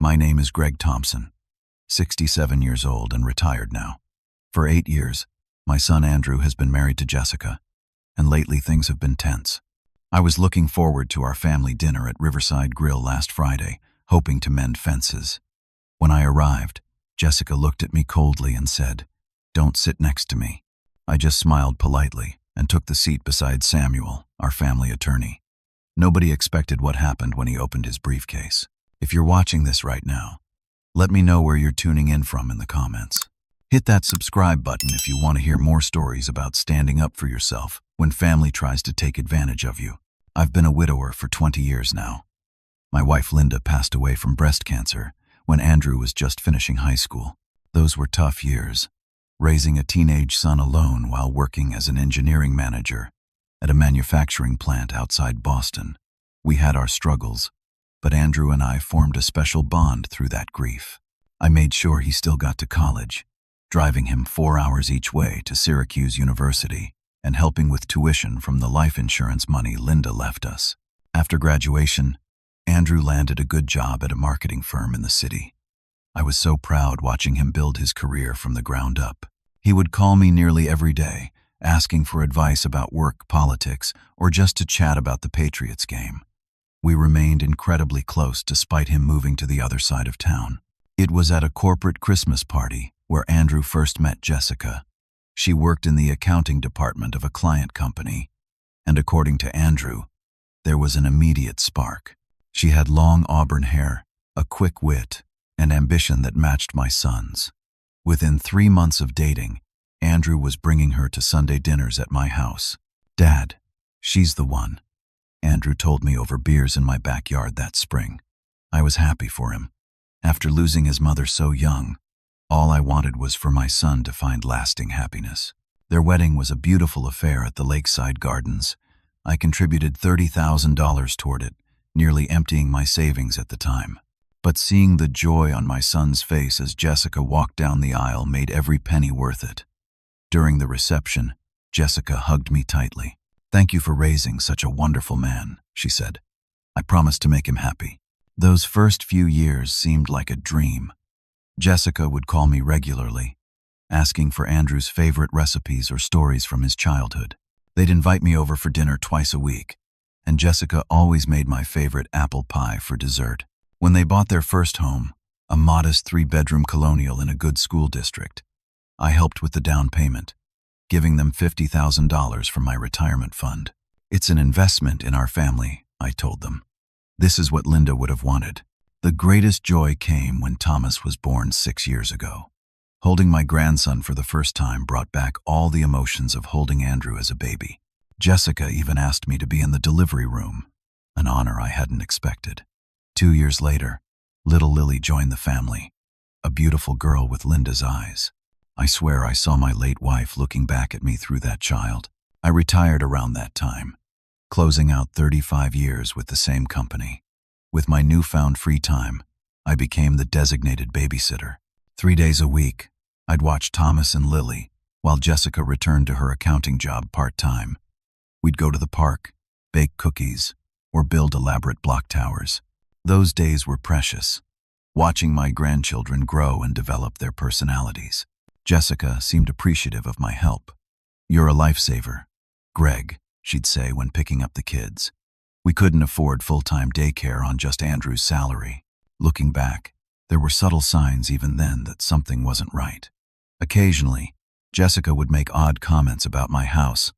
My name is Greg Thompson, 67 years old and retired now. For 8 years, my son Andrew has been married to Jessica, and lately things have been tense. I was looking forward to our family dinner at Riverside Grill last Friday, hoping to mend fences. When I arrived, Jessica looked at me coldly and said, "Don't sit next to me." I just smiled politely and took the seat beside Samuel, our family attorney. Nobody expected what happened when he opened his briefcase. If you're watching this right now, let me know where you're tuning in from in the comments. Hit that subscribe button if you want to hear more stories about standing up for yourself when family tries to take advantage of you. I've been a widower for 20 years now. My wife Linda passed away from breast cancer when Andrew was just finishing high school. Those were tough years, raising a teenage son alone while working as an engineering manager at a manufacturing plant outside Boston. We had our struggles, but Andrew and I formed a special bond through that grief. I made sure he still got to college, driving him 4 hours each way to Syracuse University and helping with tuition from the life insurance money Linda left us. After graduation, Andrew landed a good job at a marketing firm in the city. I was so proud watching him build his career from the ground up. He would call me nearly every day, asking for advice about work, politics, or just to chat about the Patriots game. We remained incredibly close despite him moving to the other side of town. It was at a corporate Christmas party where Andrew first met Jessica. She worked in the accounting department of a client company, and according to Andrew, there was an immediate spark. She had long auburn hair, a quick wit, and ambition that matched my son's. Within 3 months of dating, Andrew was bringing her to Sunday dinners at my house. "Dad, she's the one," Andrew told me over beers in my backyard that spring. I was happy for him. After losing his mother so young, all I wanted was for my son to find lasting happiness. Their wedding was a beautiful affair at the Lakeside Gardens. I contributed $30,000 toward it, nearly emptying my savings at the time. But seeing the joy on my son's face as Jessica walked down the aisle made every penny worth it. During the reception, Jessica hugged me tightly. "Thank you for raising such a wonderful man," she said. "I promised to make him happy." Those first few years seemed like a dream. Jessica would call me regularly, asking for Andrew's favorite recipes or stories from his childhood. They'd invite me over for dinner twice a week, and Jessica always made my favorite apple pie for dessert. When they bought their first home, a modest 3-bedroom colonial in a good school district, I helped with the down payment, giving them $50,000 from my retirement fund. "It's an investment in our family," I told them. "This is what Linda would have wanted." The greatest joy came when Thomas was born 6 years ago. Holding my grandson for the first time brought back all the emotions of holding Andrew as a baby. Jessica even asked me to be in the delivery room, an honor I hadn't expected. 2 years later, little Lily joined the family, a beautiful girl with Linda's eyes. I swear I saw my late wife looking back at me through that child. I retired around that time, closing out 35 years with the same company. With my newfound free time, I became the designated babysitter. 3 days a week, I'd watch Thomas and Lily while Jessica returned to her accounting job part-time. We'd go to the park, bake cookies, or build elaborate block towers. Those days were precious, watching my grandchildren grow and develop their personalities. Jessica seemed appreciative of my help. "You're a lifesaver, Greg," she'd say when picking up the kids. We couldn't afford full-time daycare on just Andrew's salary. Looking back, there were subtle signs even then that something wasn't right. Occasionally, Jessica would make odd comments about my house,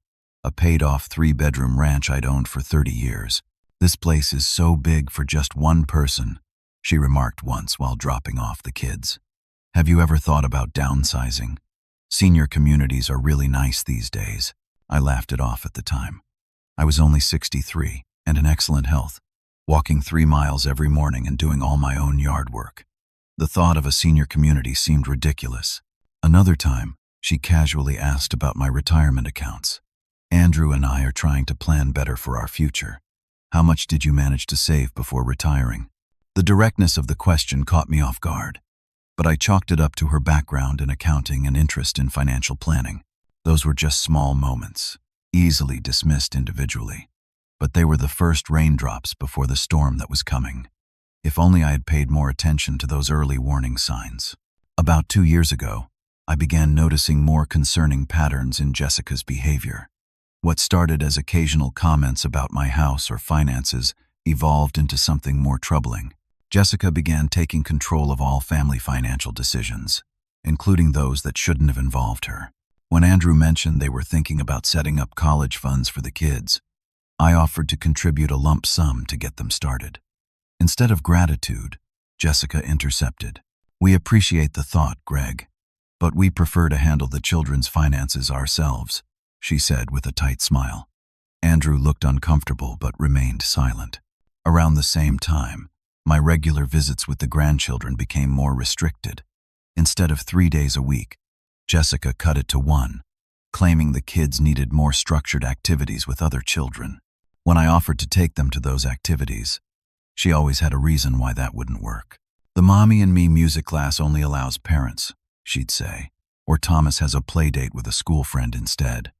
a paid-off 3-bedroom ranch I'd owned for 30 years. "This place is so big for just one person," she remarked once while dropping off the kids. "Have you ever thought about downsizing? Senior communities are really nice these days." I laughed it off at the time. I was only 63 and in excellent health, walking 3 miles every morning and doing all my own yard work. The thought of a senior community seemed ridiculous. Another time, she casually asked about my retirement accounts. "Andrew and I are trying to plan better for our future. How much did you manage to save before retiring?" The directness of the question caught me off guard, but I chalked it up to her background in accounting and interest in financial planning. Those were just small moments, easily dismissed individually, but they were the first raindrops before the storm that was coming. If only I had paid more attention to those early warning signs. About 2 years ago, I began noticing more concerning patterns in Jessica's behavior. What started as occasional comments about my house or finances evolved into something more troubling. Jessica began taking control of all family financial decisions, including those that shouldn't have involved her. When Andrew mentioned they were thinking about setting up college funds for the kids, I offered to contribute a lump sum to get them started. Instead of gratitude, Jessica intercepted. "We appreciate the thought, Greg, but we prefer to handle the children's finances ourselves," she said with a tight smile. Andrew looked uncomfortable but remained silent. Around the same time, my regular visits with the grandchildren became more restricted. Instead of 3 days a week, Jessica cut it to 1, claiming the kids needed more structured activities with other children. When I offered to take them to those activities, she always had a reason why that wouldn't work. "The Mommy and Me music class only allows parents," she'd say, or Thomas has a play date with a school friend instead.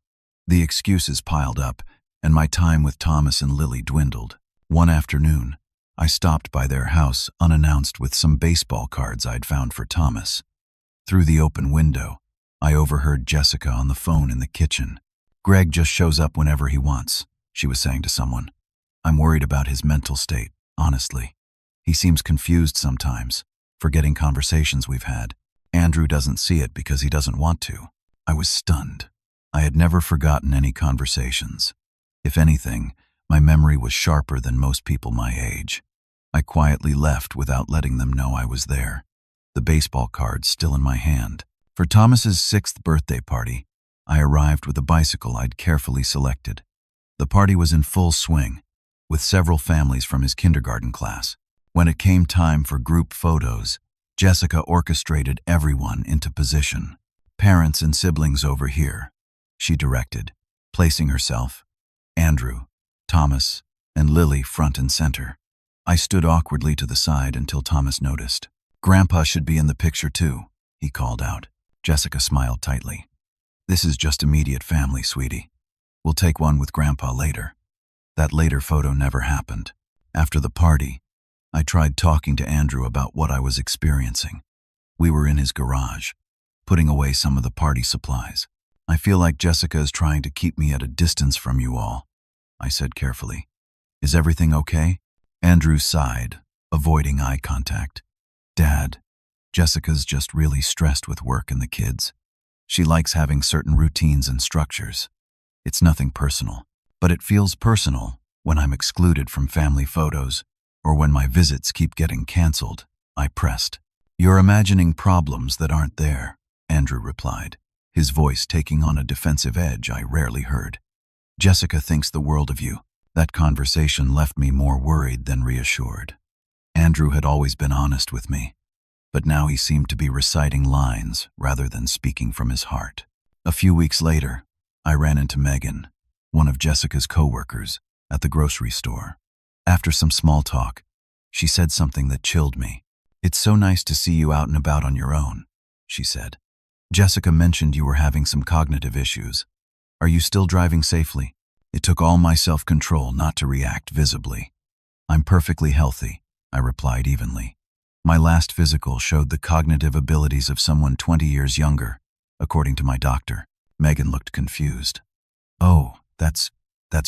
The excuses piled up, and my time with Thomas and Lily dwindled. One afternoon, I stopped by their house unannounced with some baseball cards I'd found for Thomas. Through the open window, I overheard Jessica on the phone in the kitchen. "Greg just shows up whenever he wants," she was saying to someone. "I'm worried about his mental state, honestly. He seems confused sometimes, forgetting conversations we've had. Andrew doesn't see it because he doesn't want to." I was stunned. I had never forgotten any conversations. If anything, my memory was sharper than most people my age. I quietly left without letting them know I was there, the baseball cards still in my hand. For Thomas's 6th birthday party, I arrived with a bicycle I'd carefully selected. The party was in full swing, with several families from his kindergarten class. When it came time for group photos, Jessica orchestrated everyone into position. "Parents and siblings over here," she directed, placing herself, Andrew, Thomas, and Lily front and center. I stood awkwardly to the side until Thomas noticed. "Grandpa should be in the picture too," he called out. Jessica smiled tightly. "This is just immediate family, sweetie. We'll take one with Grandpa later." That later photo never happened. After the party, I tried talking to Andrew about what I was experiencing. We were in his garage, putting away some of the party supplies. "I feel like Jessica is trying to keep me at a distance from you all," I said carefully. "Is everything okay?" Andrew sighed, avoiding eye contact. "Dad, Jessica's just really stressed with work and the kids. She likes having certain routines and structures. It's nothing personal, but it feels personal when I'm excluded from family photos or when my visits keep getting canceled," I pressed. "You're imagining problems that aren't there," Andrew replied, his voice taking on a defensive edge I rarely heard. "Jessica thinks the world of you." That conversation left me more worried than reassured. Andrew had always been honest with me, but now he seemed to be reciting lines rather than speaking from his heart. A few weeks later, I ran into Megan, one of Jessica's co-workers, at the grocery store. After some small talk, she said something that chilled me. "It's so nice to see you out and about on your own," she said. "Jessica mentioned you were having some cognitive issues. Are you still driving safely?" It took all my self-control not to react visibly. "I'm perfectly healthy," I replied evenly. My last physical showed the cognitive abilities of someone 20 years younger, according to my doctor. Megan looked confused. "Oh, that's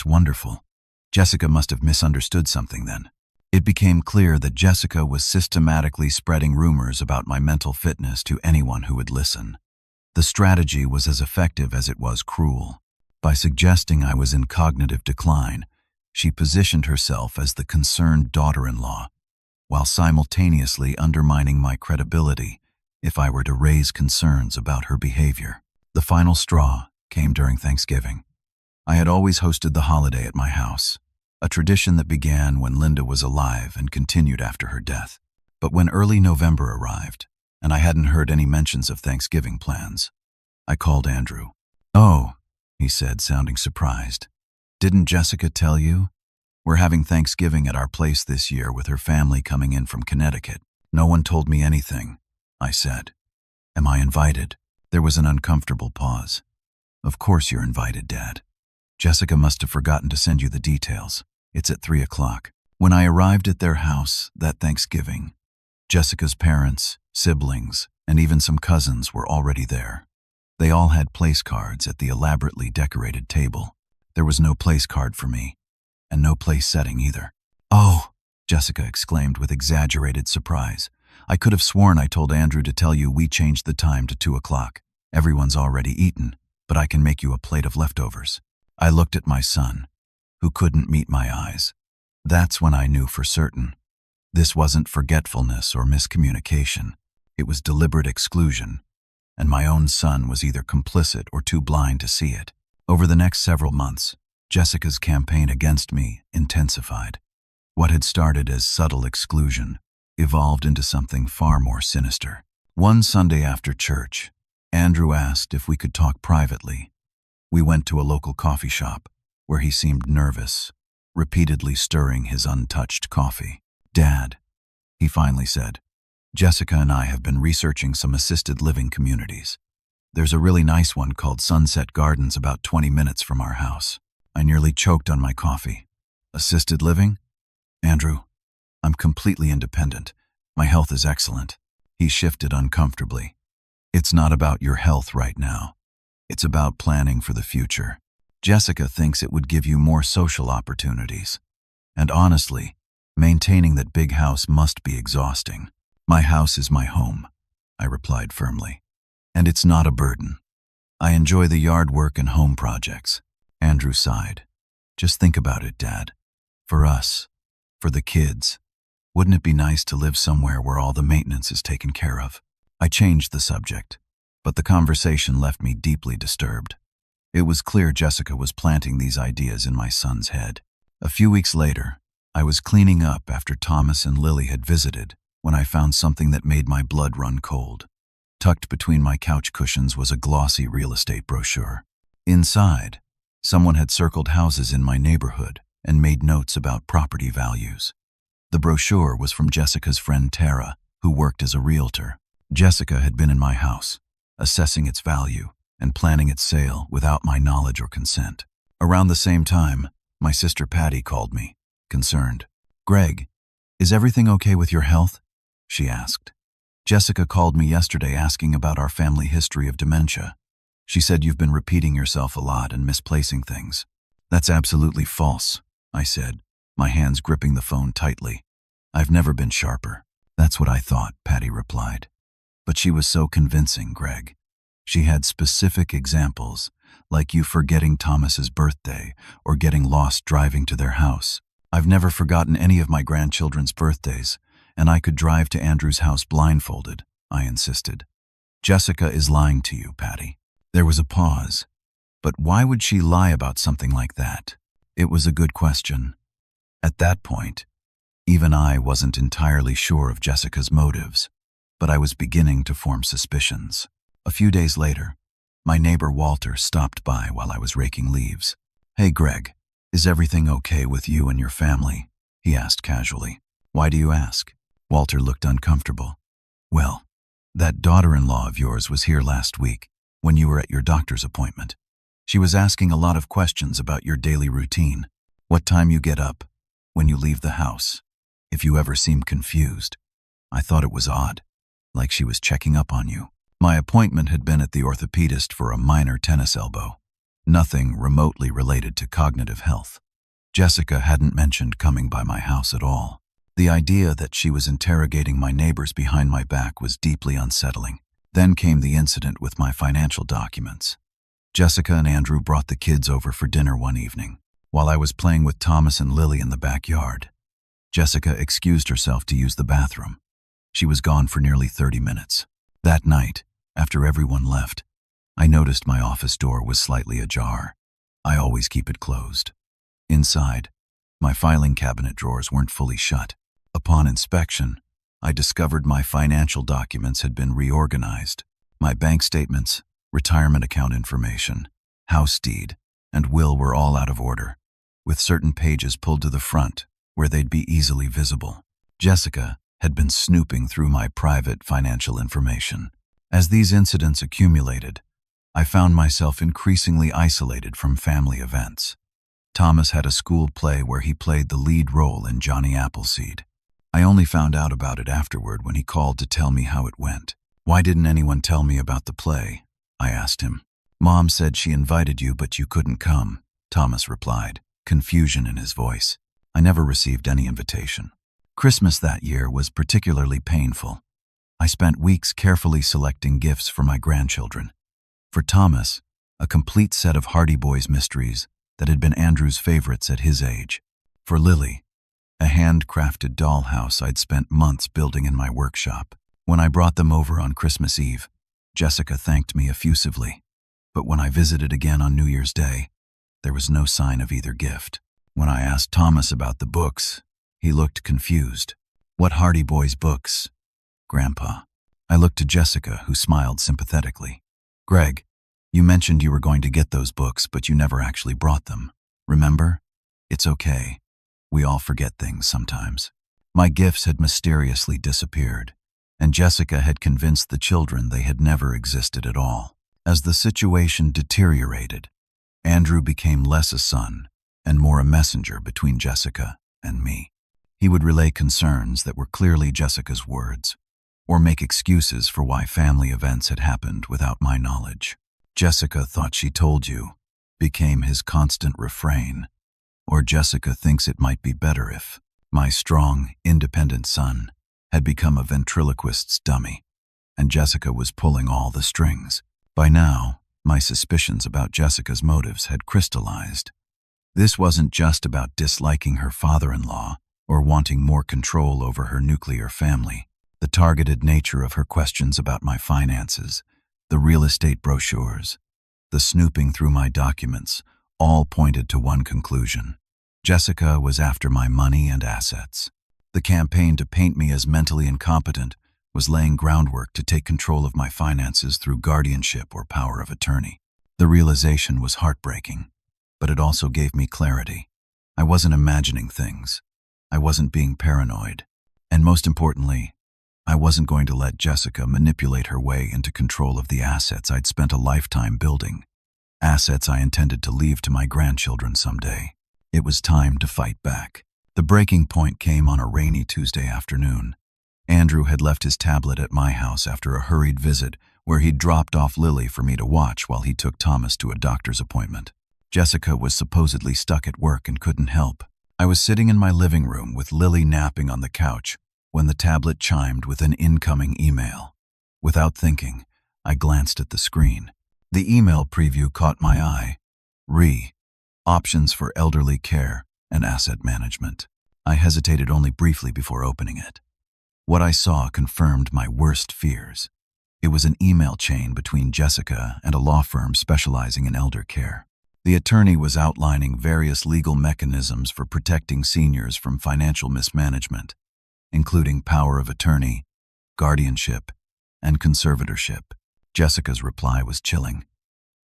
wonderful." Jessica must have misunderstood something then. It became clear that Jessica was systematically spreading rumors about my mental fitness to anyone who would listen. The strategy was as effective as it was cruel. By suggesting I was in cognitive decline, she positioned herself as the concerned daughter-in-law, while simultaneously undermining my credibility if I were to raise concerns about her behavior. The final straw came during Thanksgiving. I had always hosted the holiday at my house, a tradition that began when Linda was alive and continued after her death. But when early November arrived, and I hadn't heard any mentions of Thanksgiving plans, I called Andrew. "Oh," he said, sounding surprised. "Didn't Jessica tell you? We're having Thanksgiving at our place this year with her family coming in from Connecticut." "No one told me anything," I said. "Am I invited?" There was an uncomfortable pause. "Of course you're invited, Dad. Jessica must have forgotten to send you the details. It's at 3 o'clock. When I arrived at their house that Thanksgiving, Jessica's parents, siblings, and even some cousins were already there. They all had place cards at the elaborately decorated table. There was no place card for me, and no place setting either. "Oh," Jessica exclaimed with exaggerated surprise. "I could have sworn I told Andrew to tell you we changed the time to 2 o'clock. Everyone's already eaten, but I can make you a plate of leftovers." I looked at my son, who couldn't meet my eyes. That's when I knew for certain. This wasn't forgetfulness or miscommunication. It was deliberate exclusion, and my own son was either complicit or too blind to see it. Over the next several months, Jessica's campaign against me intensified. What had started as subtle exclusion evolved into something far more sinister. One Sunday after church, Andrew asked if we could talk privately. We went to a local coffee shop, where he seemed nervous, repeatedly stirring his untouched coffee. "Dad," he finally said, "Jessica and I have been researching some assisted living communities. There's a really nice one called Sunset Gardens about 20 minutes from our house." I nearly choked on my coffee. "Assisted living? Andrew, I'm completely independent. My health is excellent." He shifted uncomfortably. "It's not about your health right now. It's about planning for the future. Jessica thinks it would give you more social opportunities. And honestly, maintaining that big house must be exhausting." "My house is my home," I replied firmly. "And it's not a burden. I enjoy the yard work and home projects." Andrew sighed. "Just think about it, Dad. For us, for the kids, wouldn't it be nice to live somewhere where all the maintenance is taken care of?" I changed the subject, but the conversation left me deeply disturbed. It was clear Jessica was planting these ideas in my son's head. A few weeks later, I was cleaning up after Thomas and Lily had visited when I found something that made my blood run cold. Tucked between my couch cushions was a glossy real estate brochure. Inside, someone had circled houses in my neighborhood and made notes about property values. The brochure was from Jessica's friend Tara, who worked as a realtor. Jessica had been in my house, assessing its value and planning its sale without my knowledge or consent. Around the same time, my sister Patty called me, concerned. "Greg, is everything okay with your health?" she asked. "Jessica called me yesterday asking about our family history of dementia. She said you've been repeating yourself a lot and misplacing things." "That's absolutely false," I said, my hands gripping the phone tightly. "I've never been sharper." "That's what I thought," Patty replied. But she was so convincing, Greg. She had specific examples, like you forgetting Thomas's birthday or getting lost driving to their house. "I've never forgotten any of my grandchildren's birthdays, and I could drive to Andrew's house blindfolded," I insisted. "Jessica is lying to you, Patty." There was a pause. But why would she lie about something like that? It was a good question. At that point, even I wasn't entirely sure of Jessica's motives, but I was beginning to form suspicions. A few days later, my neighbor Walter stopped by while I was raking leaves. "Hey Greg, is everything okay with you and your family?" he asked casually. "Why do you ask?" Walter looked uncomfortable. "Well, that daughter-in-law of yours was here last week when you were at your doctor's appointment. She was asking a lot of questions about your daily routine, what time you get up, when you leave the house, if you ever seem confused. I thought it was odd, like she was checking up on you." My appointment had been at the orthopedist for a minor tennis elbow, nothing remotely related to cognitive health. Jessica hadn't mentioned coming by my house at all. The idea that she was interrogating my neighbors behind my back was deeply unsettling. Then came the incident with my financial documents. Jessica and Andrew brought the kids over for dinner one evening. While I was playing with Thomas and Lily in the backyard, Jessica excused herself to use the bathroom. She was gone for nearly 30 minutes. That night, after everyone left, I noticed my office door was slightly ajar. I always keep it closed. Inside, my filing cabinet drawers weren't fully shut. Upon inspection, I discovered my financial documents had been reorganized. My bank statements, retirement account information, house deed, and will were all out of order, with certain pages pulled to the front where they'd be easily visible. Jessica had been snooping through my private financial information. As these incidents accumulated, I found myself increasingly isolated from family events. Thomas had a school play where he played the lead role in Johnny Appleseed. I only found out about it afterward when he called to tell me how it went. Why didn't anyone tell me about the play? I asked him. Mom said she invited you, but you couldn't come, Thomas replied, confusion in his voice. I never received any invitation. Christmas that year was particularly painful. I spent weeks carefully selecting gifts for my grandchildren. For Thomas, a complete set of Hardy Boys mysteries that had been Andrew's favorites at his age. For Lily, a handcrafted dollhouse I'd spent months building in my workshop. When I brought them over on Christmas Eve, Jessica thanked me effusively. But when I visited again on New Year's Day, there was no sign of either gift. When I asked Thomas about the books, he looked confused. What Hardy Boys books, Grandpa? I looked to Jessica, who smiled sympathetically. Greg, you mentioned you were going to get those books, but you never actually brought them. Remember? It's okay. We all forget things sometimes. My gifts had mysteriously disappeared, and Jessica had convinced the children they had never existed at all. As the situation deteriorated, Andrew became less a son and more a messenger between Jessica and me. He would relay concerns that were clearly Jessica's words, or make excuses for why family events had happened without my knowledge. Jessica thought she told you became his constant refrain, or Jessica thinks it might be better if my strong, independent son had become a ventriloquist's dummy, and Jessica was pulling all the strings. By now, my suspicions about Jessica's motives had crystallized. This wasn't just about disliking her father-in-law or wanting more control over her nuclear family. The targeted nature of her questions about my finances, the real estate brochures, the snooping through my documents, all pointed to one conclusion. Jessica was after my money and assets. The campaign to paint me as mentally incompetent was laying groundwork to take control of my finances through guardianship or power of attorney. The realization was heartbreaking, but it also gave me clarity. I wasn't imagining things. I wasn't being paranoid. And most importantly, I wasn't going to let Jessica manipulate her way into control of the assets I'd spent a lifetime building, assets I intended to leave to my grandchildren someday. It was time to fight back. The breaking point came on a rainy Tuesday afternoon. Andrew had left his tablet at my house after a hurried visit where he'd dropped off Lily for me to watch while he took Thomas to a doctor's appointment. Jessica was supposedly stuck at work and couldn't help. I was sitting in my living room with Lily napping on the couch when the tablet chimed with an incoming email. Without thinking, I glanced at the screen. The email preview caught my eye. Options for elderly care and asset management. I hesitated only briefly before opening it. What I saw confirmed my worst fears. It was an email chain between Jessica and a law firm specializing in elder care. The attorney was outlining various legal mechanisms for protecting seniors from financial mismanagement, including power of attorney, guardianship, and conservatorship. Jessica's reply was chilling.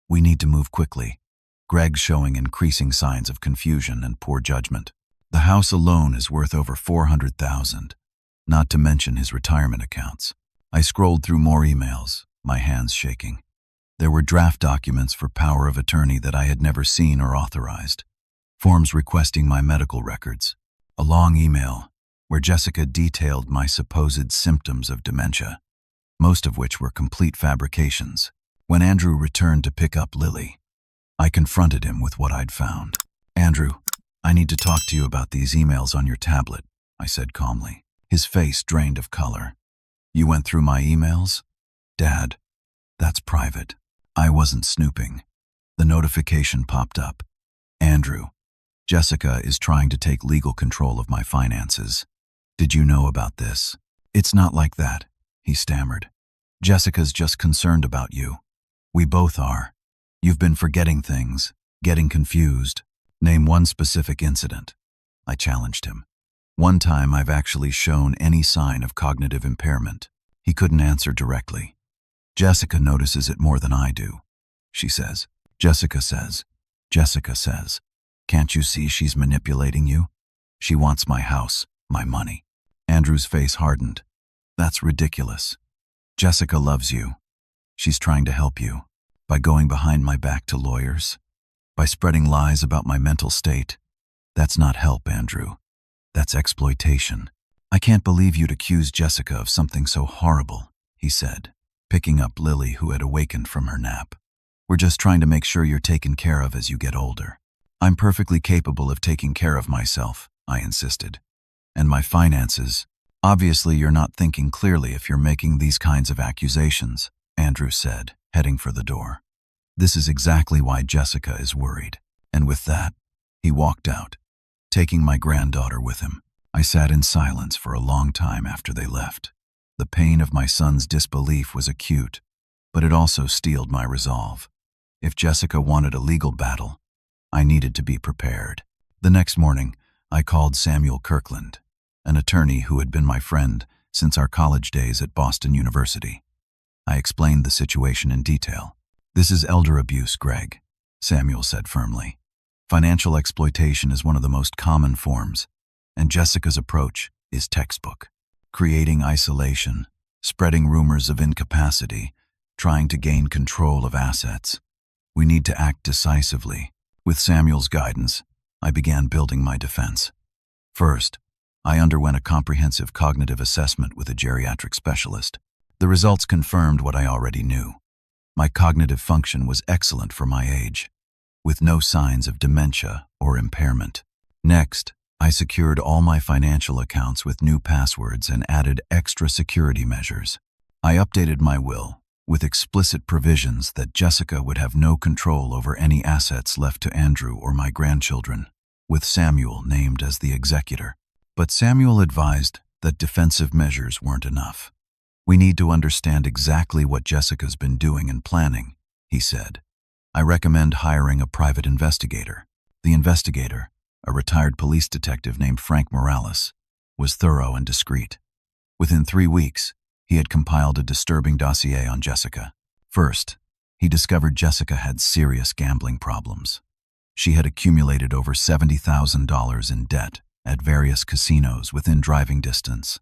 We need to move quickly. Greg showing increasing signs of confusion and poor judgment. The house alone is worth over $400,000, not to mention his retirement accounts. I scrolled through more emails, my hands shaking. There were draft documents for power of attorney that I had never seen or authorized, forms requesting my medical records, a long email where Jessica detailed my supposed symptoms of dementia, most of which were complete fabrications. When Andrew returned to pick up Lily, I confronted him with what I'd found. Andrew, I need to talk to you about these emails on your tablet, I said calmly. His face drained of color. You went through my emails? Dad, that's private. I wasn't snooping. The notification popped up. Andrew, Jessica is trying to take legal control of my finances. Did you know about this? It's not like that, he stammered. Jessica's just concerned about you. We both are. You've been forgetting things, getting confused. Name one specific incident. I challenged him. One time I've actually shown any sign of cognitive impairment. He couldn't answer directly. Jessica notices it more than I do, she says. Jessica says. Can't you see she's manipulating you? She wants my house, my money. Andrew's face hardened. That's ridiculous. Jessica loves you. She's trying to help you. By going behind my back to lawyers? By spreading lies about my mental state. That's not help, Andrew. That's exploitation. I can't believe you'd accuse Jessica of something so horrible, he said, picking up Lily, who had awakened from her nap. We're just trying to make sure you're taken care of as you get older. I'm perfectly capable of taking care of myself, I insisted. And my finances. Obviously, you're not thinking clearly if you're making these kinds of accusations, Andrew said, heading for the door. This is exactly why Jessica is worried. And with that, he walked out, taking my granddaughter with him. I sat in silence for a long time after they left. The pain of my son's disbelief was acute, but it also steeled my resolve. If Jessica wanted a legal battle, I needed to be prepared. The next morning, I called Samuel Kirkland, an attorney who had been my friend since our college days at Boston University. I explained the situation in detail. This is elder abuse, Greg, Samuel said firmly. Financial exploitation is one of the most common forms, and Jessica's approach is textbook. Creating isolation, spreading rumors of incapacity, trying to gain control of assets. We need to act decisively. With Samuel's guidance, I began building my defense. First, I underwent a comprehensive cognitive assessment with a geriatric specialist. The results confirmed what I already knew. My cognitive function was excellent for my age, with no signs of dementia or impairment. Next, I secured all my financial accounts with new passwords and added extra security measures. I updated my will, with explicit provisions that Jessica would have no control over any assets left to Andrew or my grandchildren, with Samuel named as the executor. But Samuel advised that defensive measures weren't enough. We need to understand exactly what Jessica's been doing and planning, he said. I recommend hiring a private investigator. The investigator, a retired police detective named Frank Morales, was thorough and discreet. Within 3 weeks, he had compiled a disturbing dossier on Jessica. First, he discovered Jessica had serious gambling problems. She had accumulated over $70,000 in debt at various casinos within driving distance,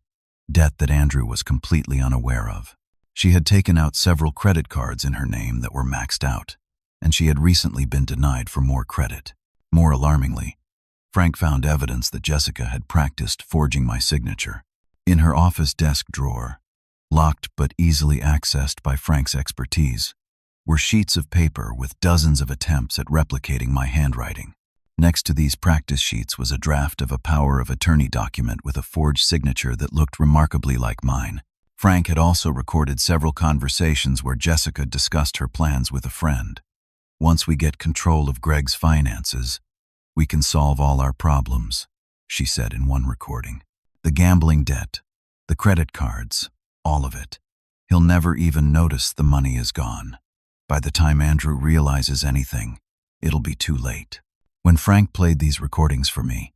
debt that Andrew was completely unaware of. She had taken out several credit cards in her name that were maxed out, and she had recently been denied for more credit. More alarmingly, Frank found evidence that Jessica had practiced forging my signature. In her office desk drawer, locked but easily accessed by Frank's expertise, were sheets of paper with dozens of attempts at replicating my handwriting. Next to these practice sheets was a draft of a power of attorney document with a forged signature that looked remarkably like mine. Frank had also recorded several conversations where Jessica discussed her plans with a friend. Once we get control of Greg's finances, we can solve all our problems, she said in one recording. The gambling debt, the credit cards, all of it. He'll never even notice the money is gone. By the time Andrew realizes anything, it'll be too late. When Frank played these recordings for me,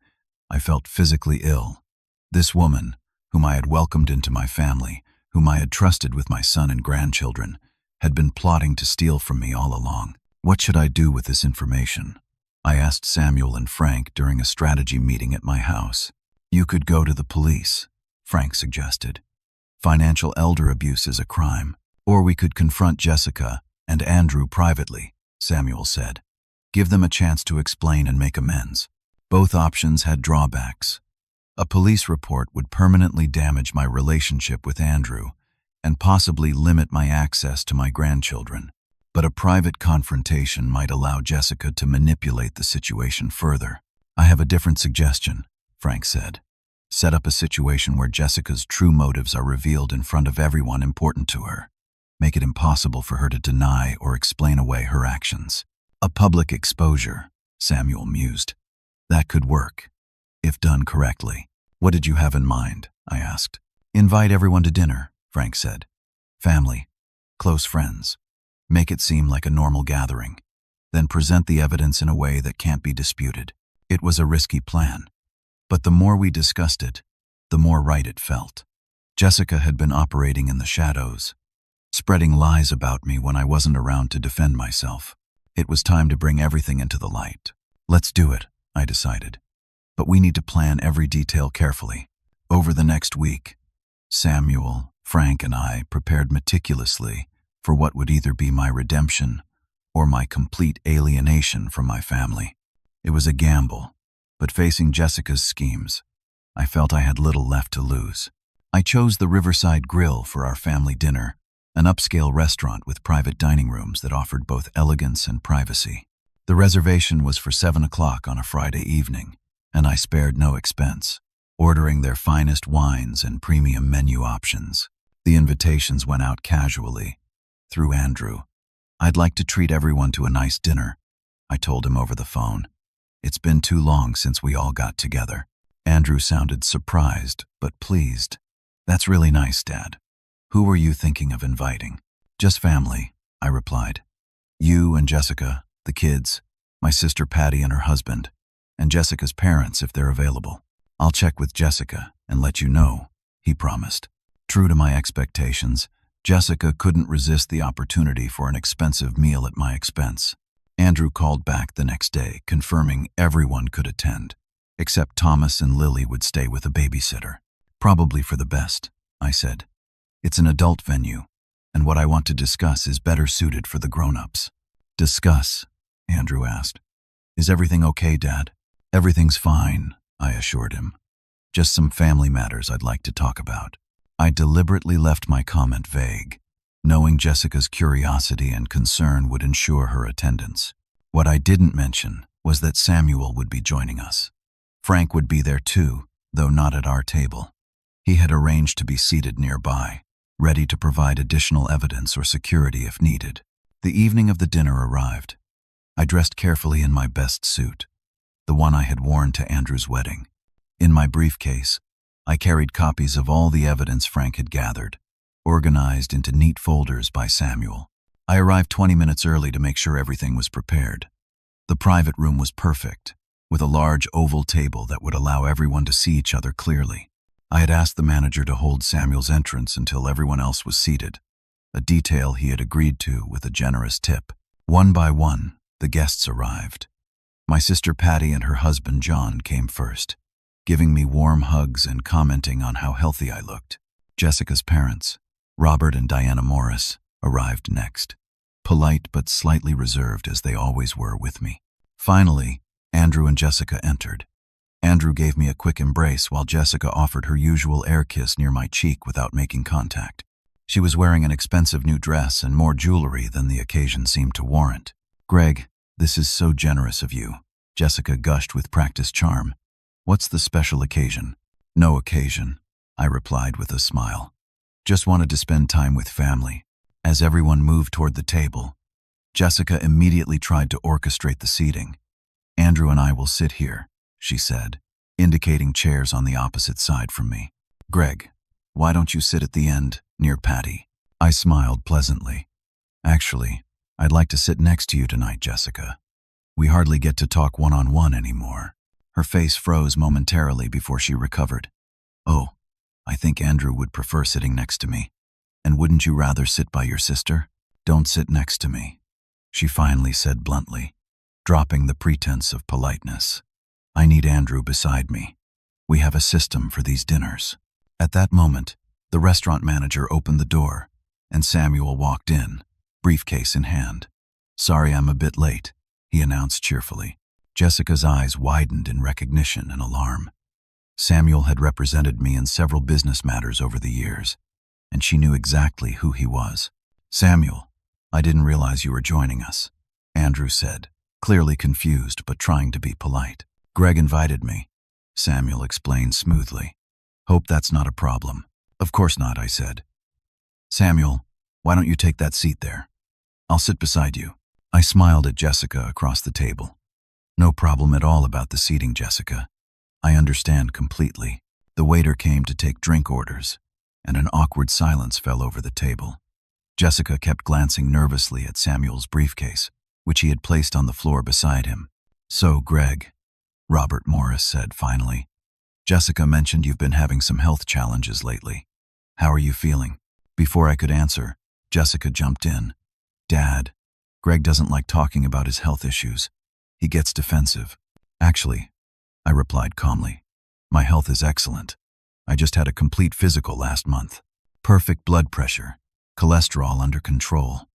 I felt physically ill. This woman, whom I had welcomed into my family, whom I had trusted with my son and grandchildren, had been plotting to steal from me all along. What should I do with this information? I asked Samuel and Frank during a strategy meeting at my house. You could go to the police, Frank suggested. Financial elder abuse is a crime. Or we could confront Jessica and Andrew privately, Samuel said. Give them a chance to explain and make amends. Both options had drawbacks. A police report would permanently damage my relationship with Andrew and possibly limit my access to my grandchildren. But a private confrontation might allow Jessica to manipulate the situation further. I have a different suggestion, Frank said. Set up a situation where Jessica's true motives are revealed in front of everyone important to her. Make it impossible for her to deny or explain away her actions. A public exposure, Samuel mused. That could work, if done correctly. What did you have in mind? I asked. Invite everyone to dinner, Frank said. Family, close friends. Make it seem like a normal gathering. Then present the evidence in a way that can't be disputed. It was a risky plan, but the more we discussed it, the more right it felt. Jessica had been operating in the shadows, spreading lies about me when I wasn't around to defend myself. It was time to bring everything into the light. Let's do it, I decided. But we need to plan every detail carefully. Over the next week, Samuel, Frank, and I prepared meticulously for what would either be my redemption or my complete alienation from my family. It was a gamble, but facing Jessica's schemes, I felt I had little left to lose. I chose the Riverside Grill for our family dinner, an upscale restaurant with private dining rooms that offered both elegance and privacy. The reservation was for 7 o'clock on a Friday evening, and I spared no expense, ordering their finest wines and premium menu options. The invitations went out casually, through Andrew. "I'd like to treat everyone to a nice dinner," I told him over the phone. "It's been too long since we all got together." Andrew sounded surprised, but pleased. "That's really nice, Dad. Who were you thinking of inviting?" "Just family," I replied. "You and Jessica, the kids, my sister Patty and her husband, and Jessica's parents if they're available. I'll check with Jessica and let you know," he promised. True to my expectations, Jessica couldn't resist the opportunity for an expensive meal at my expense. Andrew called back the next day, confirming everyone could attend, except Thomas and Lily would stay with a babysitter. "Probably for the best," I said. "It's an adult venue, and what I want to discuss is better suited for the grown-ups." "Discuss?" Andrew asked. "Is everything okay, Dad?" "Everything's fine," I assured him. "Just some family matters I'd like to talk about." I deliberately left my comment vague, knowing Jessica's curiosity and concern would ensure her attendance. What I didn't mention was that Samuel would be joining us. Frank would be there too, though not at our table. He had arranged to be seated nearby, ready to provide additional evidence or security if needed. The evening of the dinner arrived. I dressed carefully in my best suit, the one I had worn to Andrew's wedding. In my briefcase, I carried copies of all the evidence Frank had gathered, organized into neat folders by Samuel. I arrived 20 minutes early to make sure everything was prepared. The private room was perfect, with a large oval table that would allow everyone to see each other clearly. I had asked the manager to hold Samuel's entrance until everyone else was seated, a detail he had agreed to with a generous tip. One by one, the guests arrived. My sister Patty and her husband John came first, giving me warm hugs and commenting on how healthy I looked. Jessica's parents, Robert and Diana Morris, arrived next, polite but slightly reserved as they always were with me. Finally, Andrew and Jessica entered. Andrew gave me a quick embrace while Jessica offered her usual air kiss near my cheek without making contact. She was wearing an expensive new dress and more jewelry than the occasion seemed to warrant. "Greg, this is so generous of you," Jessica gushed with practiced charm. "What's the special occasion?" "No occasion," I replied with a smile. "Just wanted to spend time with family." As everyone moved toward the table, Jessica immediately tried to orchestrate the seating. "Andrew and I will sit here," she said, indicating chairs on the opposite side from me. "Greg, why don't you sit at the end, near Patty?" I smiled pleasantly. "Actually, I'd like to sit next to you tonight, Jessica. We hardly get to talk one-on-one anymore." Her face froze momentarily before she recovered. "Oh, I think Andrew would prefer sitting next to me. And wouldn't you rather sit by your sister?" "Don't sit next to me," she finally said bluntly, dropping the pretense of politeness. "I need Andrew beside me. We have a system for these dinners." At that moment, the restaurant manager opened the door, and Samuel walked in, briefcase in hand. "Sorry I'm a bit late," he announced cheerfully. Jessica's eyes widened in recognition and alarm. Samuel had represented me in several business matters over the years, and she knew exactly who he was. "Samuel, I didn't realize you were joining us," Andrew said, clearly confused but trying to be polite. "Greg invited me," Samuel explained smoothly. "Hope that's not a problem." "Of course not," I said. "Samuel, why don't you take that seat there? I'll sit beside you." I smiled at Jessica across the table. "No problem at all about the seating, Jessica. I understand completely." The waiter came to take drink orders, and an awkward silence fell over the table. Jessica kept glancing nervously at Samuel's briefcase, which he had placed on the floor beside him. "So, Greg," Robert Morris said finally, "Jessica mentioned you've been having some health challenges lately. How are you feeling?" Before I could answer, Jessica jumped in. "Dad, Greg doesn't like talking about his health issues. He gets defensive." "Actually," I replied calmly, "my health is excellent. I just had a complete physical last month. Perfect blood pressure, cholesterol under control,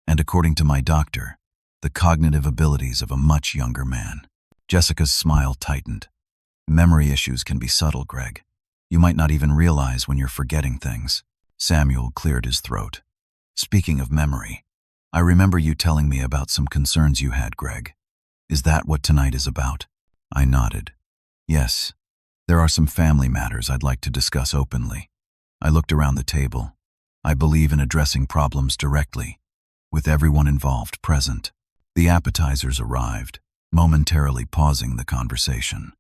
and according to my doctor, the cognitive abilities of a much younger man. Jessica's smile tightened. Memory issues can be subtle, Greg. You might not even realize when you're forgetting things. Samuel cleared his throat. Speaking of memory, I remember you telling me about some concerns you had, Greg. Is that what tonight is about? I nodded. Yes. There are some family matters I'd like to discuss openly. I looked around the table. I believe in addressing problems directly, with everyone involved present. The appetizers arrived, momentarily pausing the conversation.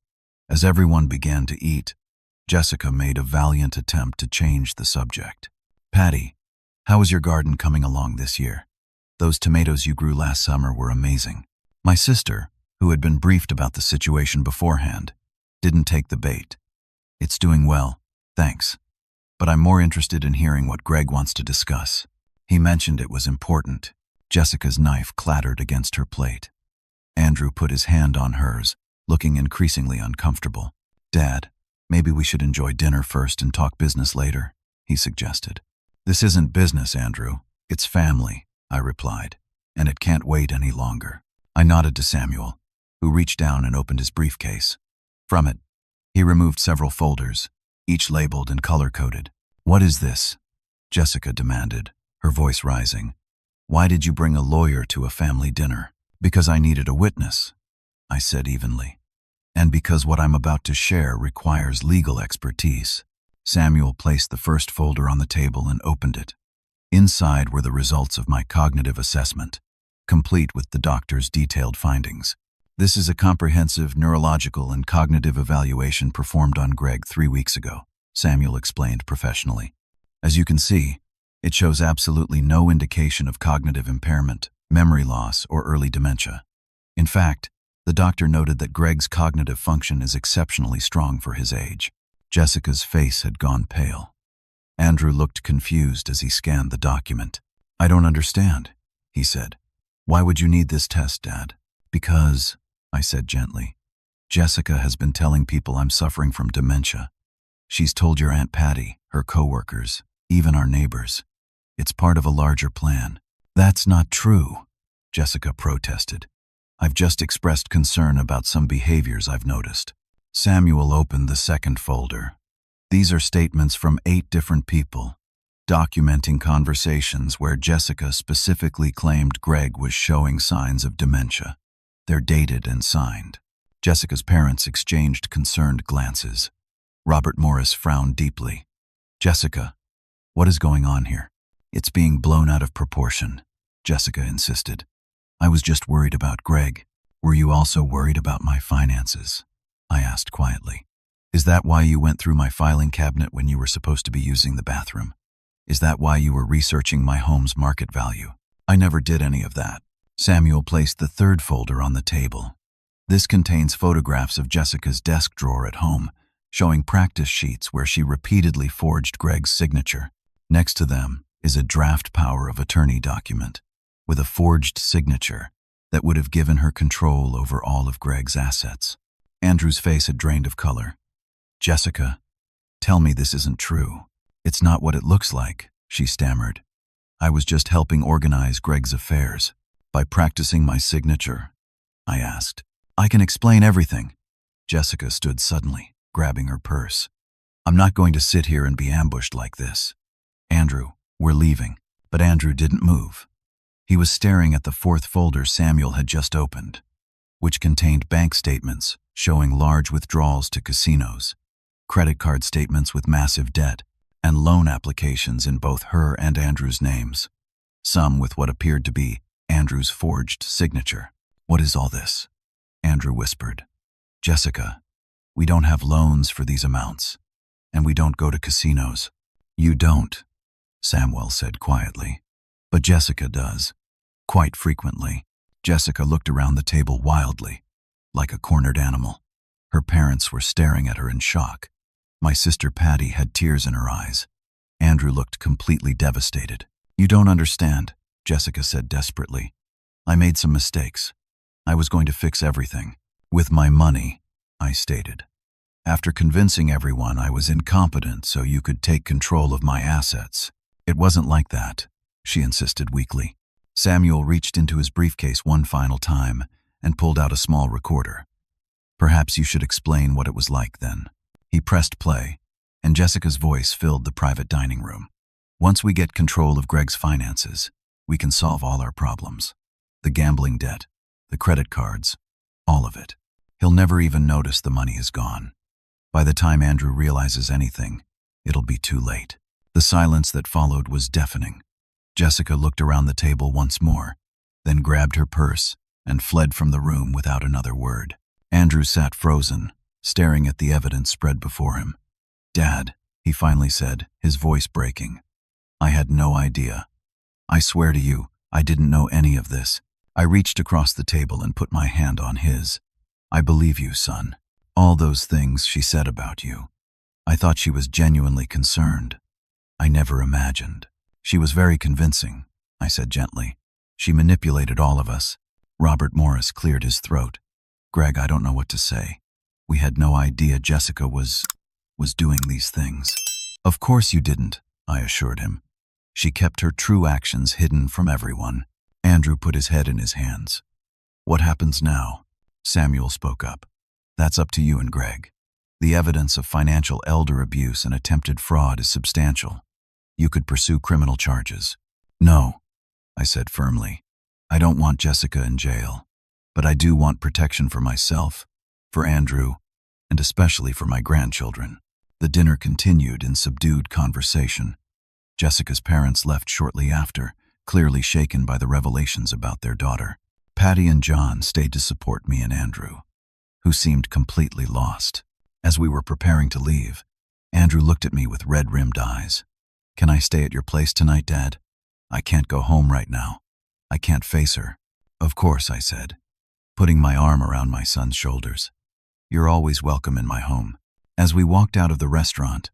As everyone began to eat, Jessica made a valiant attempt to change the subject. Patty, how is your garden coming along this year? Those tomatoes you grew last summer were amazing. My sister, who had been briefed about the situation beforehand, didn't take the bait. It's doing well, thanks. But I'm more interested in hearing what Greg wants to discuss. He mentioned it was important. Jessica's knife clattered against her plate. Andrew put his hand on hers, looking increasingly uncomfortable. Dad, maybe we should enjoy dinner first and talk business later, he suggested. This isn't business, Andrew. It's family, I replied, and it can't wait any longer. I nodded to Samuel, who reached down and opened his briefcase. From it, he removed several folders, each labeled and color-coded. What is this? Jessica demanded, her voice rising. Why did you bring a lawyer to a family dinner? Because I needed a witness, I said evenly. And because what I'm about to share requires legal expertise. Samuel placed the first folder on the table and opened it. Inside were the results of my cognitive assessment, complete with the doctor's detailed findings. This is a comprehensive neurological and cognitive evaluation performed on Greg 3 weeks ago, Samuel explained professionally. As you can see, it shows absolutely no indication of cognitive impairment, memory loss, or early dementia. In fact, the doctor noted that Greg's cognitive function is exceptionally strong for his age. Jessica's face had gone pale. Andrew looked confused as he scanned the document. I don't understand, he said. Why would you need this test, Dad? Because, I said gently, Jessica has been telling people I'm suffering from dementia. She's told your Aunt Patty, her coworkers, even our neighbors. It's part of a larger plan. That's not true, Jessica protested. I've just expressed concern about some behaviors I've noticed. Samuel opened the second folder. These are statements from 8 different people, documenting conversations where Jessica specifically claimed Greg was showing signs of dementia. They're dated and signed. Jessica's parents exchanged concerned glances. Robert Morris frowned deeply. Jessica, what is going on here? It's being blown out of proportion, Jessica insisted. I was just worried about Greg. Were you also worried about my finances? I asked quietly. Is that why you went through my filing cabinet when you were supposed to be using the bathroom? Is that why you were researching my home's market value? I never did any of that. Samuel placed the third folder on the table. This contains photographs of Jessica's desk drawer at home, showing practice sheets where she repeatedly forged Greg's signature. Next to them is a draft power of attorney document with a forged signature that would have given her control over all of Greg's assets. Andrew's face had drained of color. Jessica, tell me this isn't true. It's not what it looks like, she stammered. I was just helping organize Greg's affairs. By practicing my signature, I asked. I can explain everything. Jessica stood suddenly, grabbing her purse. I'm not going to sit here and be ambushed like this. Andrew, we're leaving. But Andrew didn't move. He was staring at the fourth folder Samuel had just opened, which contained bank statements showing large withdrawals to casinos, credit card statements with massive debt, and loan applications in both her and Andrew's names, some with what appeared to be Andrew's forged signature. What is all this? Andrew whispered. Jessica, we don't have loans for these amounts, and we don't go to casinos. You don't, Samuel said quietly. But Jessica does, quite frequently. Jessica looked around the table wildly, like a cornered animal. Her parents were staring at her in shock. My sister Patty had tears in her eyes. Andrew looked completely devastated. You don't understand, Jessica said desperately. I made some mistakes. I was going to fix everything. With my money, I stated. After convincing everyone I was incompetent so you could take control of my assets. It wasn't like that, she insisted weakly. Samuel reached into his briefcase one final time and pulled out a small recorder. Perhaps you should explain what it was like then. He pressed play, and Jessica's voice filled the private dining room. Once we get control of Greg's finances, we can solve all our problems. The gambling debt, the credit cards, all of it. He'll never even notice the money is gone. By the time Andrew realizes anything, it'll be too late. The silence that followed was deafening. Jessica looked around the table once more, then grabbed her purse and fled from the room without another word. Andrew sat frozen, staring at the evidence spread before him. "Dad," he finally said, his voice breaking. "I had no idea. I swear to you, I didn't know any of this." I reached across the table and put my hand on his. "I believe you, son. All those things she said about you. I thought she was genuinely concerned. I never imagined. She was very convincing," I said gently. "She manipulated all of us." Robert Morris cleared his throat. "Greg, I don't know what to say. We had no idea Jessica was doing these things." "Of course you didn't," I assured him. "She kept her true actions hidden from everyone." Andrew put his head in his hands. "What happens now?" Samuel spoke up. "That's up to you and Greg. The evidence of financial elder abuse and attempted fraud is substantial. You could pursue criminal charges." "No," I said firmly. "I don't want Jessica in jail, but I do want protection for myself, for Andrew, and especially for my grandchildren." The dinner continued in subdued conversation. Jessica's parents left shortly after, clearly shaken by the revelations about their daughter. Patty and John stayed to support me and Andrew, who seemed completely lost. As we were preparing to leave, Andrew looked at me with red-rimmed eyes. "Can I stay at your place tonight, Dad? I can't go home right now. I can't face her." "Of course," I said, putting my arm around my son's shoulders. "You're always welcome in my home." As we walked out of the restaurant,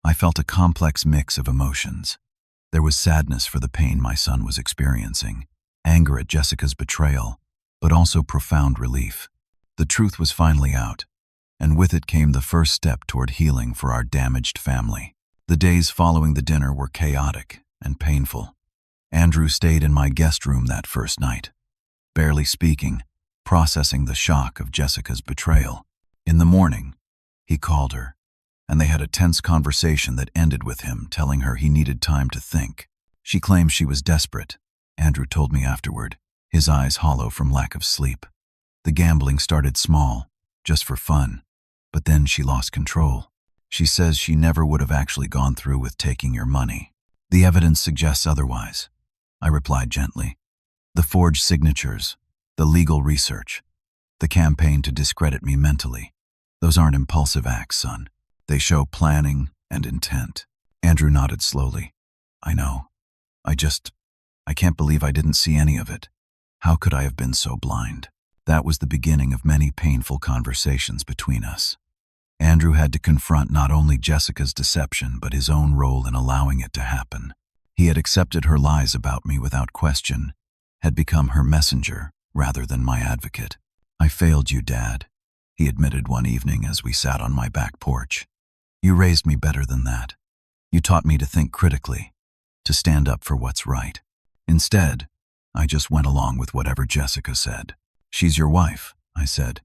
I felt a complex mix of emotions. There was sadness for the pain my son was experiencing, anger at Jessica's betrayal, but also profound relief. The truth was finally out, and with it came the first step toward healing for our damaged family. The days following the dinner were chaotic and painful. Andrew stayed in my guest room that first night, barely speaking, processing the shock of Jessica's betrayal. In the morning, he called her, and they had a tense conversation that ended with him telling her he needed time to think. She claimed she was desperate, Andrew told me afterward, his eyes hollow from lack of sleep. The gambling started small, just for fun, but then she lost control. She says she never would have actually gone through with taking your money. The evidence suggests otherwise, I replied gently. The forged signatures, the legal research, the campaign to discredit me mentally. Those aren't impulsive acts, son. They show planning and intent. Andrew nodded slowly. I know. I can't believe I didn't see any of it. How could I have been so blind? That was the beginning of many painful conversations between us. Andrew had to confront not only Jessica's deception, but his own role in allowing it to happen. He had accepted her lies about me without question, had become her messenger rather than my advocate. I failed you, Dad, he admitted one evening as we sat on my back porch. You raised me better than that. You taught me to think critically, to stand up for what's right. Instead, I just went along with whatever Jessica said. She's your wife, I said.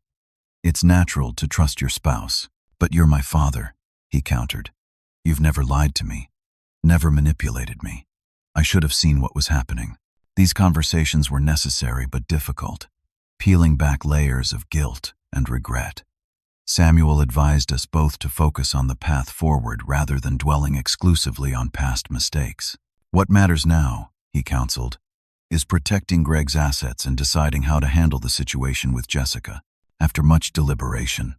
It's natural to trust your spouse, but you're my father, he countered. You've never lied to me, never manipulated me. I should have seen what was happening. These conversations were necessary but difficult, peeling back layers of guilt and regret. Samuel advised us both to focus on the path forward rather than dwelling exclusively on past mistakes. What matters now, he counseled, is protecting Greg's assets and deciding how to handle the situation with Jessica. After much deliberation,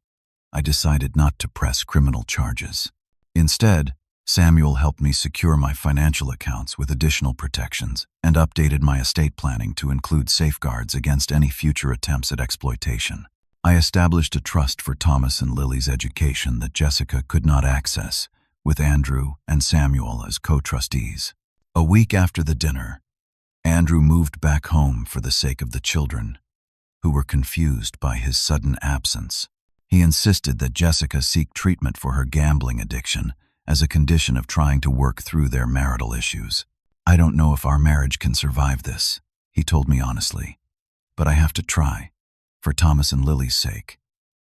I decided not to press criminal charges. Instead, Samuel helped me secure my financial accounts with additional protections and updated my estate planning to include safeguards against any future attempts at exploitation. I established a trust for Thomas and Lily's education that Jessica could not access, with Andrew and Samuel as co-trustees. A week after the dinner, Andrew moved back home for the sake of the children, who were confused by his sudden absence. He insisted that Jessica seek treatment for her gambling addiction as a condition of trying to work through their marital issues. I don't know if our marriage can survive this, he told me honestly. But I have to try, for Thomas and Lily's sake.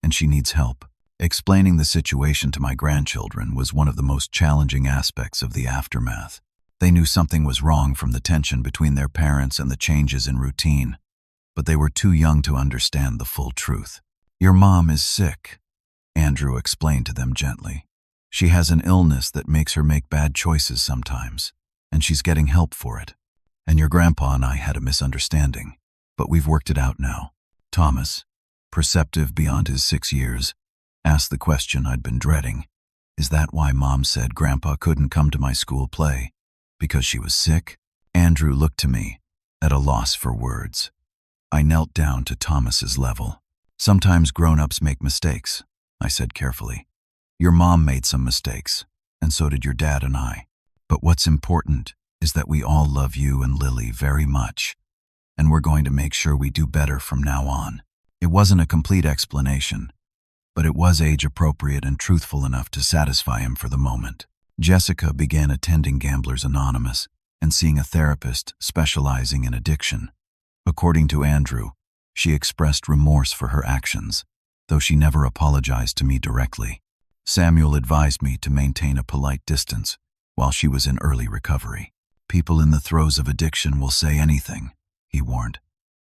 And she needs help. Explaining the situation to my grandchildren was one of the most challenging aspects of the aftermath. They knew something was wrong from the tension between their parents and the changes in routine, but they were too young to understand the full truth. "Your mom is sick," Andrew explained to them gently. "She has an illness that makes her make bad choices sometimes, and she's getting help for it. And your grandpa and I had a misunderstanding, but we've worked it out now." Thomas, perceptive beyond his 6 years, asked the question I'd been dreading. "Is that why Mom said Grandpa couldn't come to my school play? Because she was sick?" Andrew looked to me, at a loss for words. I knelt down to Thomas's level. "Sometimes grown-ups make mistakes," I said carefully. "Your mom made some mistakes, and so did your dad and I. But what's important is that we all love you and Lily very much, and we're going to make sure we do better from now on." It wasn't a complete explanation, but it was age-appropriate and truthful enough to satisfy him for the moment. Jessica began attending Gamblers Anonymous and seeing a therapist specializing in addiction. According to Andrew, she expressed remorse for her actions, though she never apologized to me directly. Samuel advised me to maintain a polite distance while she was in early recovery. "People in the throes of addiction will say anything," he warned.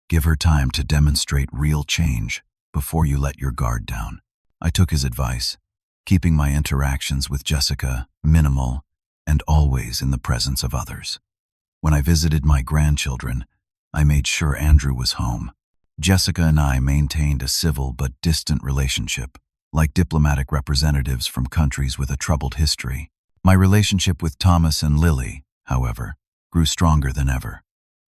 "Give her time to demonstrate real change before you let your guard down." I took his advice, keeping my interactions with Jessica minimal and always in the presence of others. When I visited my grandchildren, I made sure Andrew was home. Jessica and I maintained a civil but distant relationship, like diplomatic representatives from countries with a troubled history. My relationship with Thomas and Lily, however, grew stronger than ever,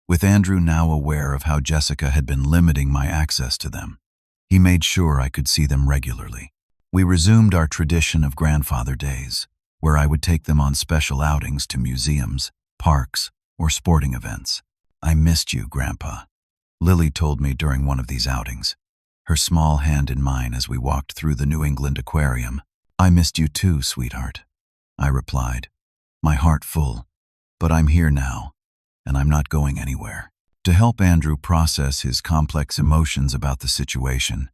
with Andrew now aware of how Jessica had been limiting my access to them. He made sure I could see them regularly. We resumed our tradition of grandfather days, where I would take them on special outings to museums, parks, or sporting events. "I missed you, Grandpa," Lily told me during one of these outings, her small hand in mine as we walked through the New England Aquarium. "I missed you too, sweetheart," I replied, my heart full. "But I'm here now, and I'm not going anywhere." To help Andrew process his complex emotions about the situation,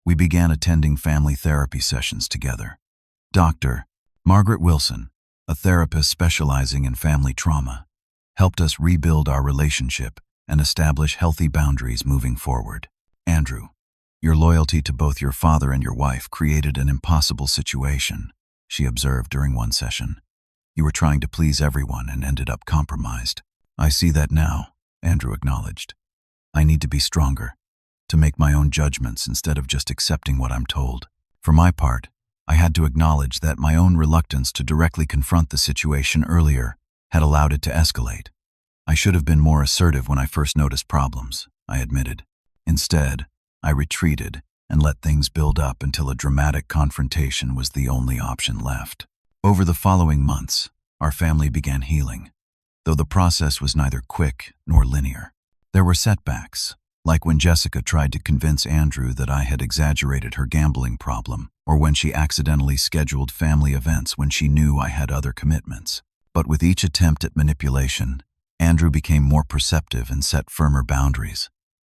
we began attending family therapy sessions together. Dr. Margaret Wilson, a therapist specializing in family trauma, helped us rebuild our relationship and establish healthy boundaries moving forward. "Andrew, your loyalty to both your father and your wife created an impossible situation," she observed during one session. "You were trying to please everyone and ended up compromised." "I see that now," Andrew acknowledged. "I need to be stronger, to make my own judgments instead of just accepting what I'm told." For my part, I had to acknowledge that my own reluctance to directly confront the situation earlier had allowed it to escalate. "I should have been more assertive when I first noticed problems," I admitted. Instead, I retreated and let things build up until a dramatic confrontation was the only option left. Over the following months, our family began healing, though the process was neither quick nor linear. There were setbacks, like when Jessica tried to convince Andrew that I had exaggerated her gambling problem, or when she accidentally scheduled family events when she knew I had other commitments. But with each attempt at manipulation, Andrew became more perceptive and set firmer boundaries.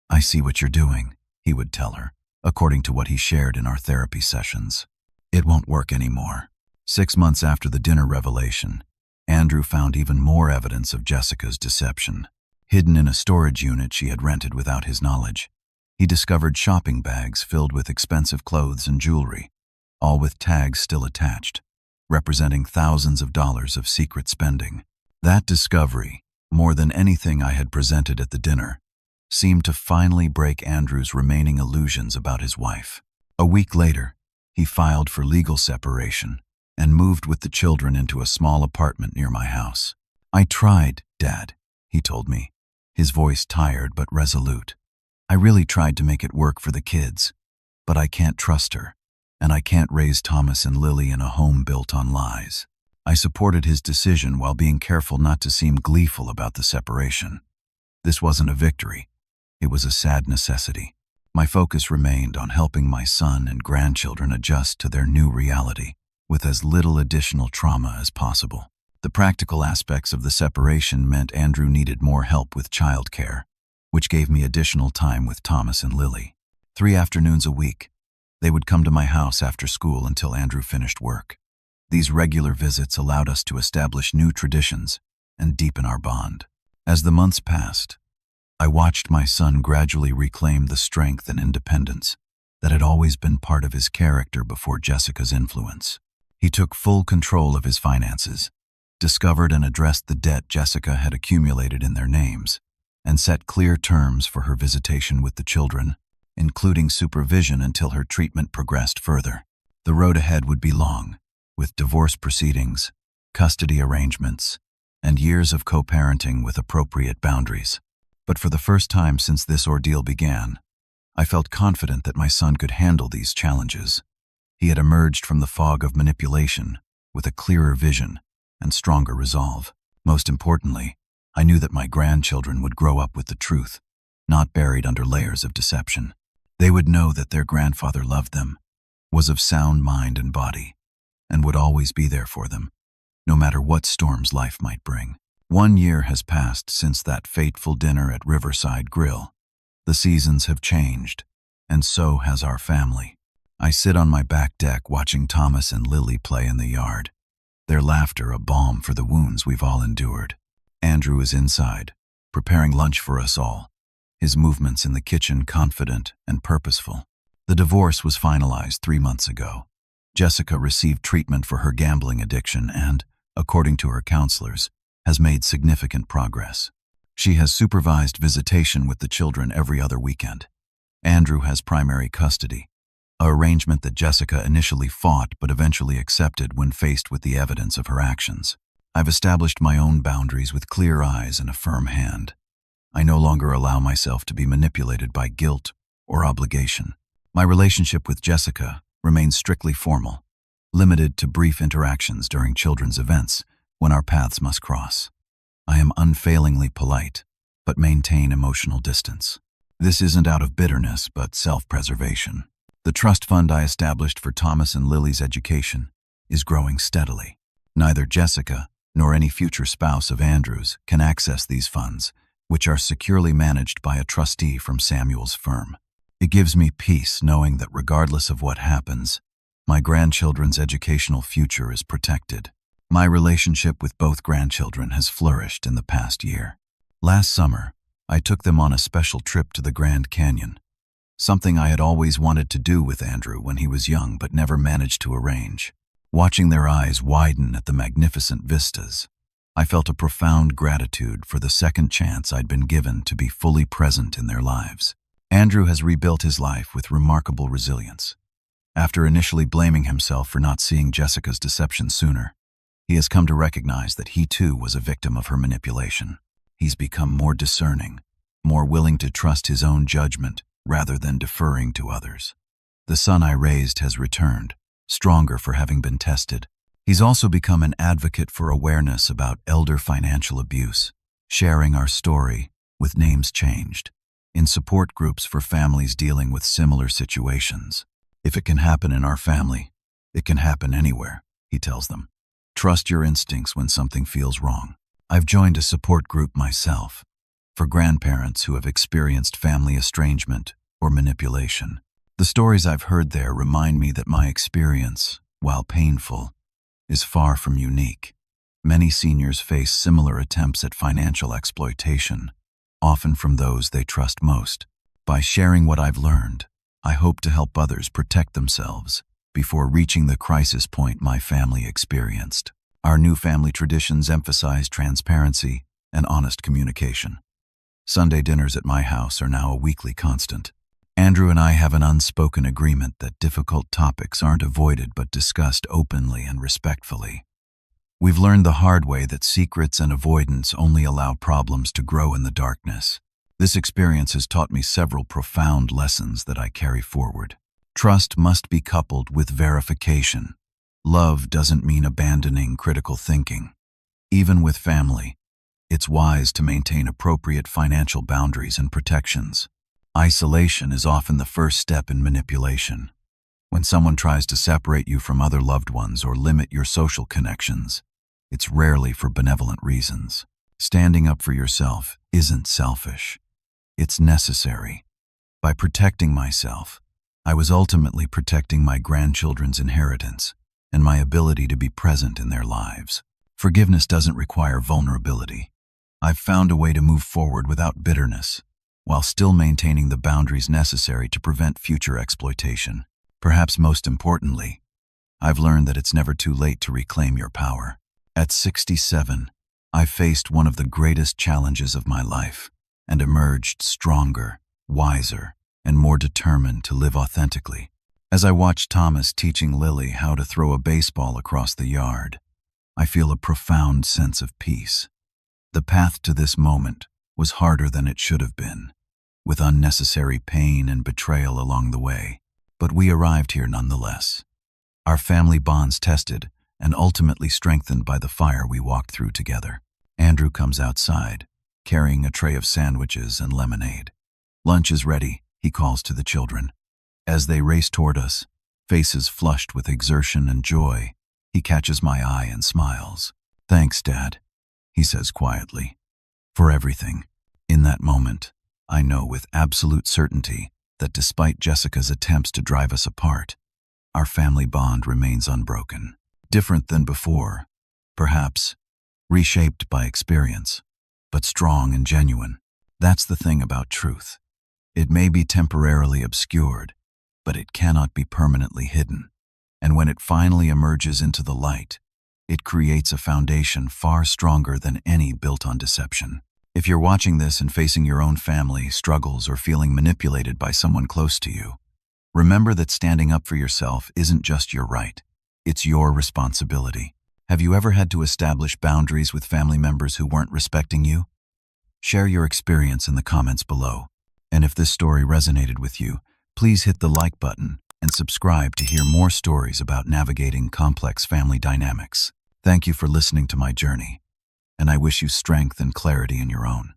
"I see what you're doing," he would tell her, according to what he shared in our therapy sessions. "It won't work anymore." 6 months after the dinner revelation, Andrew found even more evidence of Jessica's deception. Hidden in a storage unit she had rented without his knowledge, he discovered shopping bags filled with expensive clothes and jewelry, all with tags still attached, representing thousands of dollars of secret spending. That discovery, more than anything I had presented at the dinner, seemed to finally break Andrew's remaining illusions about his wife. A week later, he filed for legal separation and moved with the children into a small apartment near my house. "I tried, Dad," he told me, his voice tired but resolute. "I really tried to make it work for the kids, but I can't trust her, and I can't raise Thomas and Lily in a home built on lies." I supported his decision while being careful not to seem gleeful about the separation. This wasn't a victory. It was a sad necessity. My focus remained on helping my son and grandchildren adjust to their new reality with as little additional trauma as possible. The practical aspects of the separation meant Andrew needed more help with childcare, which gave me additional time with Thomas and Lily. 3 afternoons a week, they would come to my house after school until Andrew finished work. These regular visits allowed us to establish new traditions and deepen our bond. As the months passed, I watched my son gradually reclaim the strength and independence that had always been part of his character before Jessica's influence. He took full control of his finances, discovered and addressed the debt Jessica had accumulated in their names, and set clear terms for her visitation with the children, including supervision until her treatment progressed further. The road ahead would be long, with divorce proceedings, custody arrangements, and years of co-parenting with appropriate boundaries. But for the first time since this ordeal began, I felt confident that my son could handle these challenges. He had emerged from the fog of manipulation with a clearer vision and stronger resolve. Most importantly, I knew that my grandchildren would grow up with the truth, not buried under layers of deception. They would know that their grandfather loved them, was of sound mind and body, and would always be there for them, no matter what storms life might bring. 1 year has passed since that fateful dinner at Riverside Grill. The seasons have changed, and so has our family. I sit on my back deck watching Thomas and Lily play in the yard, their laughter a balm for the wounds we've all endured. Andrew is inside, preparing lunch for us all, his movements in the kitchen confident and purposeful. The divorce was finalized 3 months ago. Jessica received treatment for her gambling addiction and, according to her counselors, has made significant progress. She has supervised visitation with the children every other weekend. Andrew has primary custody, an arrangement that Jessica initially fought but eventually accepted when faced with the evidence of her actions. I've established my own boundaries with clear eyes and a firm hand. I no longer allow myself to be manipulated by guilt or obligation. My relationship with Jessica remains strictly formal, limited to brief interactions during children's events when our paths must cross. I am unfailingly polite, but maintain emotional distance. This isn't out of bitterness, but self-preservation. The trust fund I established for Thomas and Lily's education is growing steadily. Neither Jessica nor any future spouse of Andrew's can access these funds, which are securely managed by a trustee from Samuel's firm. It gives me peace knowing that regardless of what happens, my grandchildren's educational future is protected. My relationship with both grandchildren has flourished in the past year. Last summer, I took them on a special trip to the Grand Canyon, something I had always wanted to do with Andrew when he was young but never managed to arrange. Watching their eyes widen at the magnificent vistas, I felt a profound gratitude for the second chance I'd been given to be fully present in their lives. Andrew has rebuilt his life with remarkable resilience. After initially blaming himself for not seeing Jessica's deception sooner, he has come to recognize that he too was a victim of her manipulation. He's become more discerning, more willing to trust his own judgment rather than deferring to others. The son I raised has returned, stronger for having been tested. He's also become an advocate for awareness about elder financial abuse, sharing our story, with names changed, in support groups for families dealing with similar situations. If it can happen in our family, it can happen anywhere, he tells them. Trust your instincts when something feels wrong. I've joined a support group myself for grandparents who have experienced family estrangement or manipulation. The stories I've heard there remind me that my experience, while painful, is far from unique. Many seniors face similar attempts at financial exploitation, often from those they trust most. By sharing what I've learned, I hope to help others protect themselves before reaching the crisis point my family experienced. Our new family traditions emphasize transparency and honest communication. Sunday dinners at my house are now a weekly constant. Andrew and I have an unspoken agreement that difficult topics aren't avoided but discussed openly and respectfully. We've learned the hard way that secrets and avoidance only allow problems to grow in the darkness. This experience has taught me several profound lessons that I carry forward. Trust must be coupled with verification. Love doesn't mean abandoning critical thinking. Even with family, it's wise to maintain appropriate financial boundaries and protections. Isolation is often the first step in manipulation. When someone tries to separate you from other loved ones or limit your social connections, it's rarely for benevolent reasons. Standing up for yourself isn't selfish. It's necessary. By protecting myself, I was ultimately protecting my grandchildren's inheritance and my ability to be present in their lives. Forgiveness doesn't require vulnerability. I've found a way to move forward without bitterness, while still maintaining the boundaries necessary to prevent future exploitation. Perhaps most importantly, I've learned that it's never too late to reclaim your power. At 67, I faced one of the greatest challenges of my life and emerged stronger, wiser, and more determined to live authentically. As I watch Thomas teaching Lily how to throw a baseball across the yard, I feel a profound sense of peace. The path to this moment was harder than it should have been, with unnecessary pain and betrayal along the way, but we arrived here nonetheless. Our family bonds tested and ultimately strengthened by the fire we walked through together. Andrew comes outside, carrying a tray of sandwiches and lemonade. "Lunch is ready," he calls to the children. As they race toward us, faces flushed with exertion and joy, he catches my eye and smiles. "Thanks, Dad," he says quietly, "for everything." In that moment, I know with absolute certainty that despite Jessica's attempts to drive us apart, our family bond remains unbroken. Different than before, perhaps, reshaped by experience, but strong and genuine. That's the thing about truth. It may be temporarily obscured, but it cannot be permanently hidden. And when it finally emerges into the light, it creates a foundation far stronger than any built on deception. If you're watching this and facing your own family struggles or feeling manipulated by someone close to you, remember that standing up for yourself isn't just your right, it's your responsibility. Have you ever had to establish boundaries with family members who weren't respecting you? Share your experience in the comments below. And if this story resonated with you, please hit the like button and subscribe to hear more stories about navigating complex family dynamics. Thank you for listening to my journey, and I wish you strength and clarity in your own.